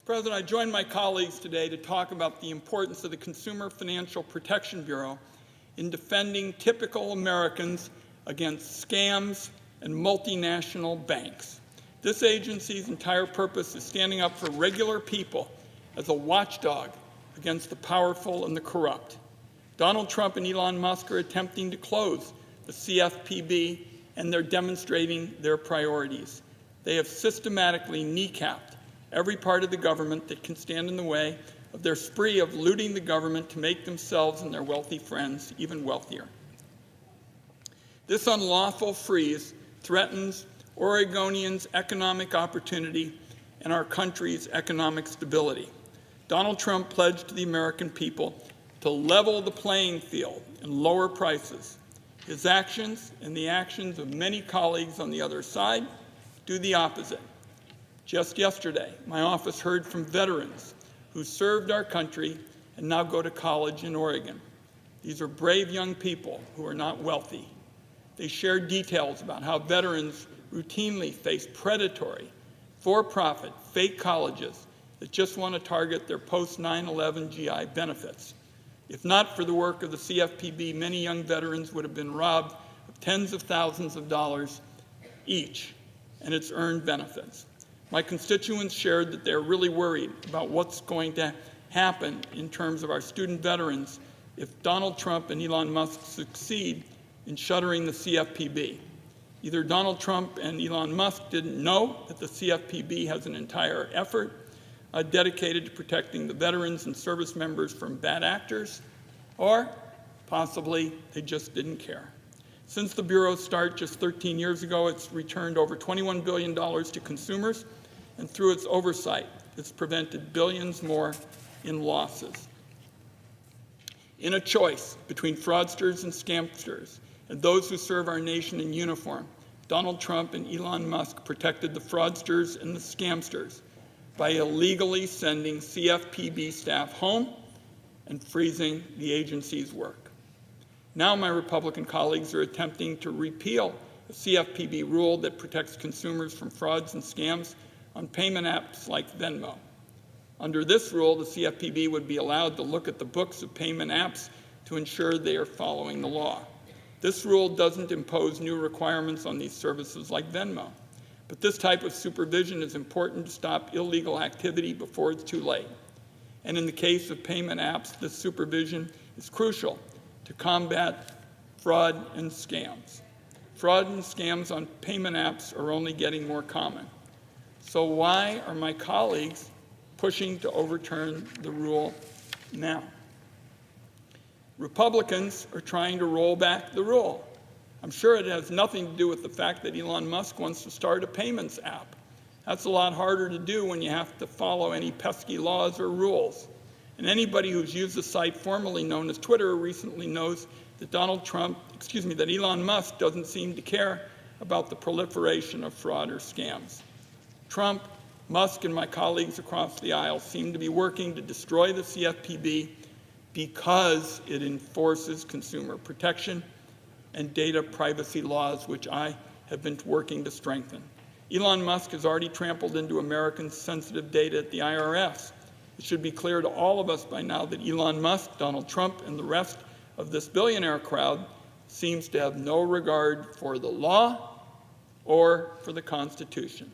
President, I join my colleagues today to talk about the importance of the Consumer Financial Protection Bureau in defending typical Americans against scams and multinational banks. This agency's entire purpose is standing up for regular people as a watchdog against the powerful and the corrupt. Donald Trump and Elon Musk are attempting to close the CFPB, and they're demonstrating their priorities. They have systematically kneecapped every part of the government that can stand in the way of their spree of looting the government to make themselves and their wealthy friends even wealthier. This unlawful freeze threatens Oregonians' economic opportunity and our country's economic stability. Donald Trump pledged to the American people to level the playing field and lower prices. His actions and the actions of many colleagues on the other side do the opposite. Just yesterday, my office heard from veterans who served our country and now go to college in Oregon. These are brave young people who are not wealthy. They shared details about how veterans routinely face predatory, for-profit, fake colleges that just want to target their post-9/11 GI benefits. If not for the work of the CFPB, many young veterans would have been robbed of tens of thousands of dollars each and its earned benefits. My constituents shared that they're really worried about what's going to happen in terms of our student veterans if Donald Trump and Elon Musk succeed in shuttering the CFPB. Either Donald Trump and Elon Musk didn't know that the CFPB has an entire effort dedicated to protecting the veterans and service members from bad actors, or possibly they just didn't care. Since the Bureau's start just 13 years ago, it's returned over $21 billion to consumers, and through its oversight, it's prevented billions more in losses. In a choice between fraudsters and scamsters and those who serve our nation in uniform, Donald Trump and Elon Musk protected the fraudsters and the scamsters by illegally sending CFPB staff home and freezing the agency's work. Now my Republican colleagues are attempting to repeal the CFPB rule that protects consumers from frauds and scams on payment apps like Venmo. Under this rule, the CFPB would be allowed to look at the books of payment apps to ensure they are following the law. This rule doesn't impose new requirements on these services like Venmo, but this type of supervision is important to stop illegal activity before it's too late. And in the case of payment apps, this supervision is crucial to combat fraud and scams. Fraud and scams on payment apps are only getting more common. So why are my colleagues pushing to overturn the rule now? Republicans are trying to roll back the rule. I'm sure it has nothing to do with the fact that Elon Musk wants to start a payments app. That's a lot harder to do when you have to follow any pesky laws or rules. And anybody who's used the site formerly known as Twitter recently knows that that Elon Musk doesn't seem to care about the proliferation of fraud or scams. Trump, Musk, and my colleagues across the aisle seem to be working to destroy the CFPB because it enforces consumer protection and data privacy laws, which I have been working to strengthen. Elon Musk has already trampled into Americans' sensitive data at the IRS. It should be clear to all of us by now that Elon Musk, Donald Trump, and the rest of this billionaire crowd seems to have no regard for the law or for the Constitution.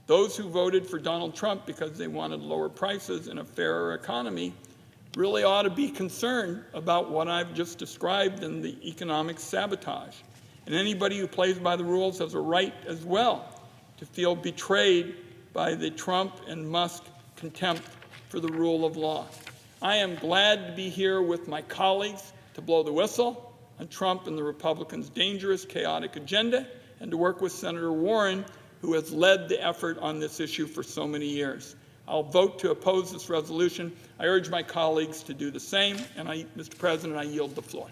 Those who voted for Donald Trump because they wanted lower prices and a fairer economy really ought to be concerned about what I've just described in the economic sabotage. And anybody who plays by the rules has a right as well to feel betrayed by the Trump and Musk contempt for the rule of law. I am glad to be here with my colleagues to blow the whistle on Trump and the Republicans' dangerous, chaotic agenda, and to work with Senator Warren, who has led the effort on this issue for so many years. I'll vote to oppose this resolution. I urge my colleagues to do the same, and Mr. President, I yield the floor.